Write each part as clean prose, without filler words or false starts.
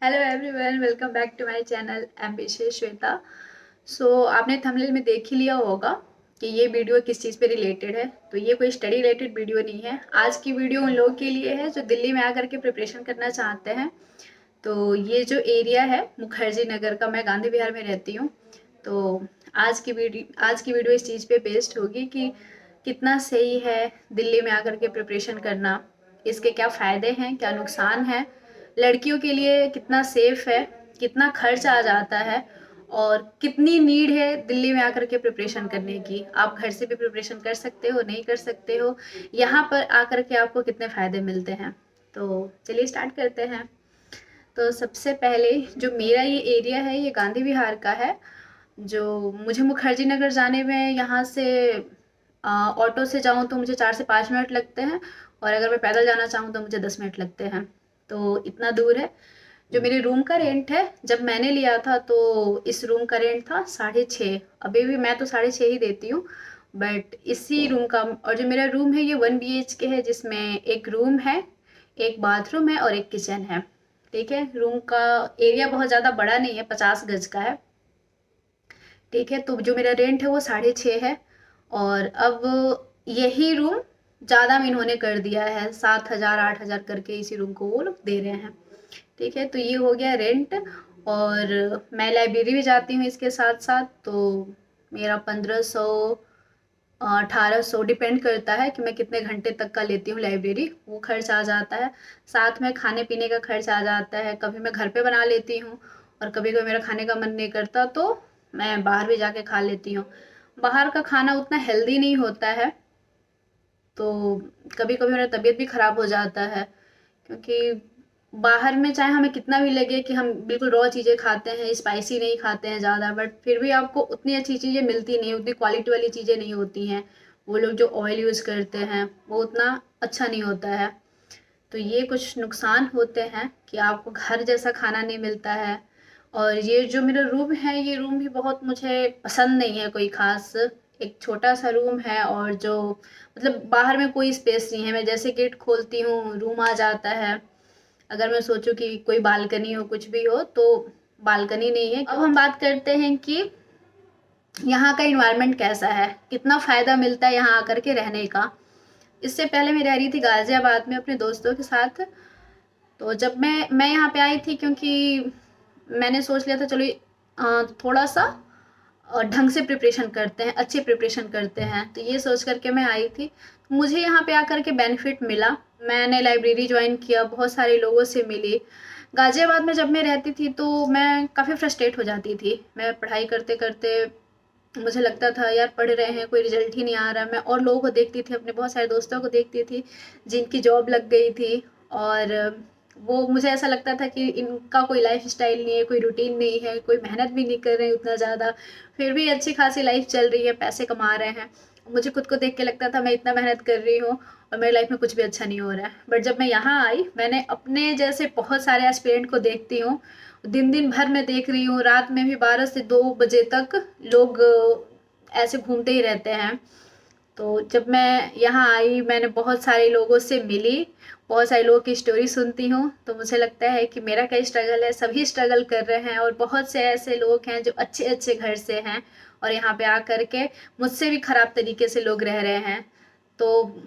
Hello everyone, welcome back to my channel ambitious Shweta. आपने thumbnail में देख ही लिया होगा कि ये वीडियो किस चीज़ पे रिलेटेड है। तो ये कोई स्टडी रिलेटेड वीडियो नहीं है। आज की वीडियो उन लोगों के लिए है जो दिल्ली में आकर के प्रिपरेशन करना चाहते हैं। तो ये जो एरिया है मुखर्जी नगर का, मैं गांधी विहार में रहती हूँ। तो आज की वीडियो इस चीज़ पे बेस्ड होगी कि कितना सही है दिल्ली में आकर के प्रिपरेशन करना, इसके क्या फ़ायदे हैं, क्या नुकसान है, लड़कियों के लिए कितना सेफ है, कितना खर्च आ जाता है और कितनी नीड है दिल्ली में आकर के प्रिपरेशन करने की। आप घर से भी प्रिपरेशन कर सकते हो, नहीं कर सकते हो, यहाँ पर आकर के आपको कितने फ़ायदे मिलते हैं। तो चलिए स्टार्ट करते हैं। तो सबसे पहले जो मेरा ये एरिया है ये गांधी विहार का है। जो मुझे मुखर्जी नगर जाने में यहाँ से ऑटो से जाऊँ तो मुझे 4 से 5 मिनट लगते हैं, और अगर मैं पैदल जाना चाहूँ तो मुझे 10 मिनट लगते हैं। तो इतना दूर है। जो मेरे रूम का रेंट है, जब मैंने लिया था तो इस रूम का रेंट था 6.5। अभी भी मैं तो 6.5 ही देती हूँ, बट इसी रूम का। और जो मेरा रूम है ये 1 BHK है, जिसमें एक रूम है, एक बाथरूम है और एक किचन है। ठीक है, रूम का एरिया बहुत ज़्यादा बड़ा नहीं है, 50 गज का है। ठीक है, तो जो मेरा रेंट है वो 6.5 है। और अब यही रूम ज़्यादा में इन्होंने कर दिया है, 7,000 8,000 करके इसी रूम को वो लोग दे रहे हैं। ठीक है, तो ये हो गया रेंट। और मैं लाइब्रेरी भी जाती हूँ इसके साथ साथ, तो मेरा 1500 1800 डिपेंड करता है कि मैं कितने घंटे तक का लेती हूँ लाइब्रेरी, वो खर्च आ जाता है। साथ में खाने पीने का खर्च आ जाता है, कभी मैं घर पे बना लेती हूँ और कभी कभी मेरा खाने का मन नहीं करता तो मैं बाहर भी जाके खा लेती हूँ। बाहर का खाना उतना हेल्दी नहीं होता है, तो कभी कभी मेरा तबीयत भी खराब हो जाता है, क्योंकि बाहर में चाहे हमें कितना भी लगे कि हम बिल्कुल रॉ चीज़ें खाते हैं, स्पाइसी नहीं खाते हैं ज़्यादा, बट फिर भी आपको उतनी अच्छी चीज़ें मिलती नहीं, उतनी क्वालिटी वाली चीज़ें नहीं होती हैं। वो लोग जो ऑयल यूज़ करते हैं वो उतना अच्छा नहीं होता है। तो ये कुछ नुकसान होते हैं कि आपको घर जैसा खाना नहीं मिलता है। और ये जो मेरा रूम है, ये रूम भी बहुत मुझे पसंद नहीं है कोई ख़ास। एक छोटा सा रूम है और जो मतलब बाहर में कोई स्पेस नहीं है, मैं जैसे गेट खोलती हूँ रूम आ जाता है। अगर मैं सोचूं कि कोई बालकनी हो कुछ भी हो तो बालकनी नहीं है। अब हम बात करते हैं कि यहाँ का इन्वायरमेंट कैसा है, कितना फ़ायदा मिलता है यहाँ आकर के रहने का। इससे पहले मैं रह रही थी गाज़ियाबाद में अपने दोस्तों के साथ। तो जब मैं यहाँ पे आई थी, क्योंकि मैंने सोच लिया था चलो थोड़ा सा ढंग से प्रिपरेशन करते हैं, अच्छी प्रिपरेशन करते हैं, तो ये सोच करके मैं आई थी। मुझे यहाँ पे आकर के बेनिफिट मिला। मैंने लाइब्रेरी ज्वाइन किया, बहुत सारे लोगों से मिली। गाज़ियाबाद में जब मैं रहती थी तो मैं काफ़ी फ्रस्ट्रेट हो जाती थी। मैं पढ़ाई करते करते मुझे लगता था यार पढ़ रहे हैं, कोई रिजल्ट ही नहीं आ रहा। मैं और लोगों को देखती थी, अपने बहुत सारे दोस्तों को देखती थी जिनकी जॉब लग गई थी, और वो मुझे ऐसा लगता था कि इनका कोई लाइफ स्टाइल नहीं है, कोई रूटीन नहीं है, कोई मेहनत भी नहीं कर रहे हैं उतना ज़्यादा, फिर भी अच्छी खासी लाइफ चल रही है, पैसे कमा रहे हैं। मुझे खुद को देख के लगता था मैं इतना मेहनत कर रही हूँ और मेरी लाइफ में कुछ भी अच्छा नहीं हो रहा है। बट जब मैं यहाँ आई, मैंने अपने जैसे बहुत सारे एस्पिरेंट को देखती हूँ, दिन दिन भर मैं देख रही हूँ, रात में भी 12 से 2 बजे तक लोग ऐसे घूमते ही रहते हैं। तो जब मैं यहाँ आई, मैंने बहुत सारे लोगों से मिली, बहुत सारे लोगों की स्टोरी सुनती हूँ, तो मुझे लगता है कि मेरा क्या स्ट्रगल है, सभी स्ट्रगल कर रहे हैं। और बहुत से ऐसे लोग हैं जो अच्छे अच्छे घर से हैं और यहाँ पे आकर के मुझसे भी ख़राब तरीके से लोग रह रहे हैं। तो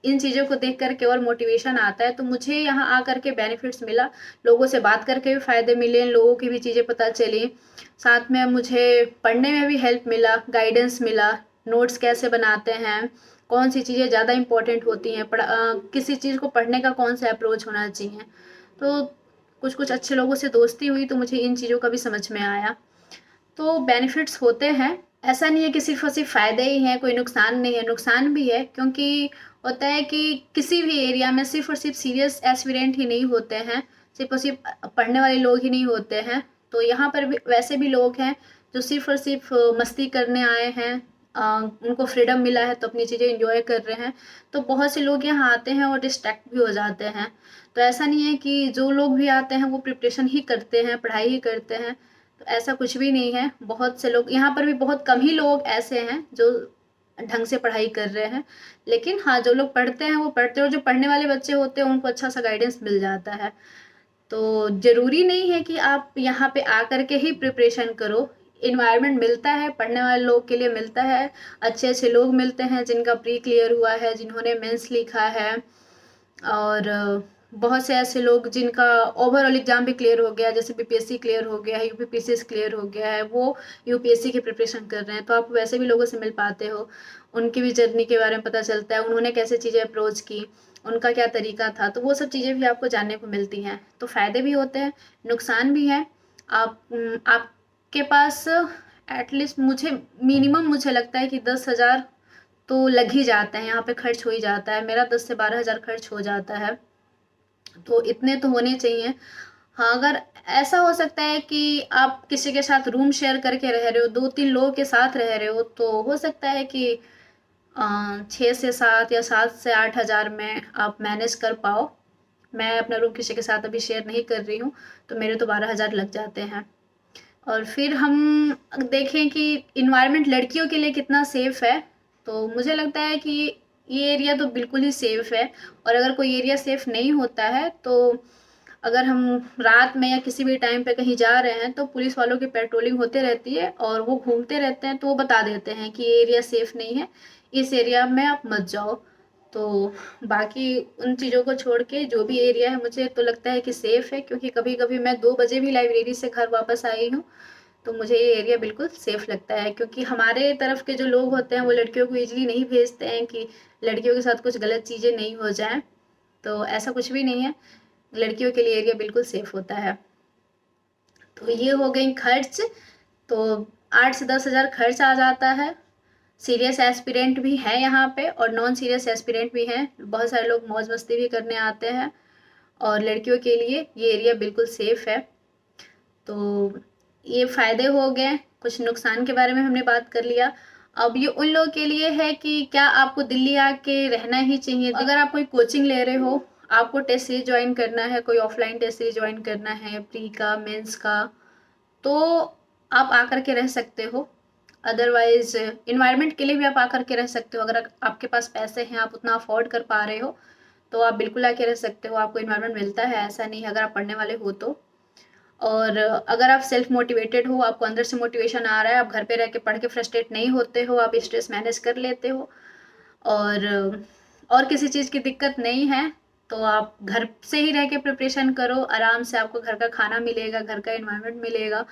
इन चीज़ों को देख कर के और मोटिवेशन आता है। तो मुझे यहाँ आकर के बेनिफिट्स मिला, लोगों से बात करके भी फ़ायदे मिले, लोगों की भी चीज़ें पता चली, साथ में मुझे पढ़ने में भी हेल्प मिला, गाइडेंस मिला, नोट्स कैसे बनाते हैं, कौन सी चीज़ें ज़्यादा इम्पोर्टेंट होती हैं, किसी चीज़ को पढ़ने का कौन सा अप्रोच होना चाहिए। तो कुछ कुछ अच्छे लोगों से दोस्ती हुई तो मुझे इन चीज़ों का भी समझ में आया। तो बेनिफिट्स होते हैं, ऐसा नहीं है कि सिर्फ़ और सिर्फ फ़ायदे ही हैं, कोई नुकसान नहीं है। नुकसान भी है, क्योंकि होता है कि किसी भी एरिया में सिर्फ़ और सिर्फ सीरियस एस्पिरेंट ही नहीं होते हैं, सिर्फ़ और सिर्फ पढ़ने वाले लोग ही नहीं होते हैं। तो यहाँ पर भी वैसे भी लोग हैं जो सिर्फ़ और सिर्फ मस्ती करने आए हैं, उनको फ्रीडम मिला है तो अपनी चीज़ें एन्जॉय कर रहे हैं। तो बहुत से लोग यहाँ आते हैं और डिस्ट्रैक्ट भी हो जाते हैं। तो ऐसा नहीं है कि जो लोग भी आते हैं वो प्रिपरेशन ही करते हैं, पढ़ाई ही करते हैं, तो ऐसा कुछ भी नहीं है। बहुत से लोग यहाँ पर भी, बहुत कम ही लोग ऐसे हैं जो ढंग से पढ़ाई कर रहे हैं। लेकिन हाँ, जो लोग पढ़ते हैं वो पढ़ते हैं, और जो पढ़ने वाले बच्चे होते हैं उनको अच्छा सा गाइडेंस मिल जाता है। तो ज़रूरी नहीं है कि आप यहाँ पे आकर के ही प्रिपरेशन करो। इन्वायरमेंट मिलता है, पढ़ने वाले लोग के लिए मिलता है, अच्छे-अच्छे लोग मिलते हैं जिनका प्री क्लियर हुआ है, जिन्होंने मेंस लिखा है, और बहुत से ऐसे लोग जिनका ओवरऑल एग्ज़ाम भी क्लियर हो गया, जैसे बीपीएससी क्लियर हो गया है, यूपीपीसीएस क्लियर हो गया है, वो यूपीएससी की प्रिपरेशन कर रहे हैं। तो आप वैसे भी लोगों से मिल पाते हो, उनकी भी जर्नी के बारे में पता चलता है, उन्होंने कैसे चीज़ें अप्रोच की, उनका क्या तरीका था, तो वो सब चीज़ें भी आपको जानने को मिलती हैं। तो फ़ायदे भी होते हैं, नुकसान भी हैं। आपके पास एटलीस्ट मुझे लगता है कि 10,000 तो लग ही जाते हैं, यहाँ पे खर्च हो ही जाता है। मेरा 10 से 12,000 खर्च हो जाता है, तो इतने तो होने चाहिए। हाँ, अगर ऐसा हो सकता है कि आप किसी के साथ रूम शेयर करके रह रहे हो, 2-3 लोगों के साथ रह रहे हो, तो हो सकता है कि 6 से 7 या 7 से 8,000 में आप मैनेज कर पाओ। मैं अपना रूम किसी के साथ अभी शेयर नहीं कर रही हूँ, तो मेरे तो 12,000 लग जाते हैं। और फिर हम देखें कि इन्वायरमेंट लड़कियों के लिए कितना सेफ़ है, तो मुझे लगता है कि ये एरिया तो बिल्कुल ही सेफ़ है। और अगर कोई एरिया सेफ़ नहीं होता है, तो अगर हम रात में या किसी भी टाइम पे कहीं जा रहे हैं, तो पुलिस वालों की पेट्रोलिंग होते रहती है और वो घूमते रहते हैं, तो वो बता देते हैं कि ये एरिया सेफ़ नहीं है, इस एरिया में आप मत जाओ। तो बाकी उन चीज़ों को छोड़ के जो भी एरिया है, मुझे तो लगता है कि सेफ़ है, क्योंकि कभी-कभी मैं 2 बजे भी लाइब्रेरी से घर वापस आई हूँ, तो मुझे ये एरिया बिल्कुल सेफ़ लगता है। क्योंकि हमारे तरफ के जो लोग होते हैं, वो लड़कियों को ईज़िली नहीं भेजते हैं कि लड़कियों के साथ कुछ गलत चीज़ें नहीं हो जाएँ, तो ऐसा कुछ भी नहीं है। लड़कियों के लिए एरिया बिल्कुल सेफ़ होता है। तो ये हो गई खर्च, तो 8 से 10,000 खर्च आ जाता है। सीरियस एस्पिरेंट भी हैं यहाँ पे और नॉन सीरियस एस्पिरेंट भी हैं। बहुत सारे लोग मौज-मस्ती भी करने आते हैं, और लड़कियों के लिए ये एरिया बिल्कुल सेफ़ है। तो ये फ़ायदे हो गए, कुछ नुकसान के बारे में हमने बात कर लिया। अब ये उन लोगों के लिए है कि क्या आपको दिल्ली आके रहना ही चाहिए। अगर आप कोई कोचिंग ले रहे हो, आपको टेस्ट सीरीज़ जॉइन करना है, कोई ऑफ़लाइन टेस्ट सीरीज़ जॉइन करना है, प्री का, मेंस का, तो आप आकर के रह सकते हो। अदरवाइज़ एनवायरनमेंट के लिए भी आप आकर के रह सकते हो। अगर आपके पास पैसे हैं, आप उतना अफ़ोर्ड कर पा रहे हो, तो आप बिल्कुल आके रह सकते हो। आपको एनवायरनमेंट मिलता है, ऐसा नहीं है, अगर आप पढ़ने वाले हो तो। और अगर आप सेल्फ मोटिवेटेड हो, आपको अंदर से मोटिवेशन आ रहा है, आप घर पे रह के पढ़ के फ्रस्ट्रेट नहीं होते हो, आप स्ट्रेस मैनेज कर लेते हो, और किसी चीज़ की दिक्कत नहीं है, तो आप घर से ही रह के प्रिपरेशन करो। आराम से आपको घर का खाना मिलेगा, घर का एनवायरनमेंट मिलेगा,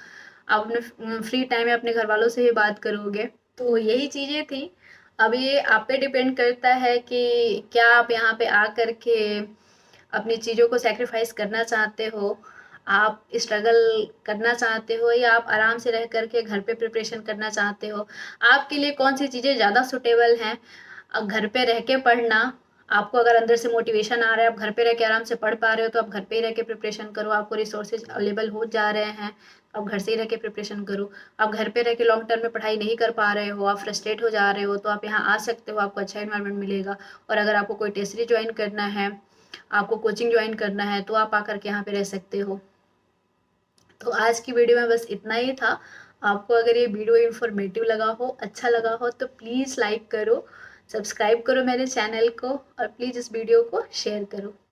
आप अपने फ्री टाइम में अपने घर वालों से ही बात करोगे। तो यही चीज़ें थी। अब ये आप पे डिपेंड करता है कि क्या आप यहाँ पे आ कर के अपनी चीज़ों को सैक्रिफाइस करना चाहते हो, आप स्ट्रगल करना चाहते हो, या आप आराम से रह कर के घर पे प्रिपरेशन करना चाहते हो। आपके लिए कौन-सी चीज़ें ज़्यादा सूटेबल हैं? घर पे रह के पढ़ना, आपको अगर अंदर से मोटिवेशन आ रहा है, आप घर पे रह के आराम से पढ़ पा रहे हो, तो आप घर पे ही रह के प्रिपरेशन करो। आपको रिसोर्सेज़ अवेलेबल हो जा रहे हैं, आप घर से ही रह के प्रिपरेशन करो। आप घर पे रह के लॉन्ग टर्म में पढ़ाई नहीं कर पा रहे हो, आप फ्रस्ट्रेट हो जा रहे हो, तो आप यहाँ आ सकते हो, आपको अच्छा एनवायरनमेंट मिलेगा। और अगर आपको कोई टेस्ट सीरीज़ जॉइन करना है, आपको कोचिंग जॉइन करना है, तो आप आकर के यहाँ पे रह सकते हो। तो आज की वीडियो में बस इतना ही था। आपको अगर ये वीडियो इन्फॉर्मेटिव लगा हो, अच्छा लगा हो, तो प्लीज़ लाइक करो, सब्सक्राइब करो मेरे चैनल को, और प्लीज़ इस वीडियो को शेयर करो।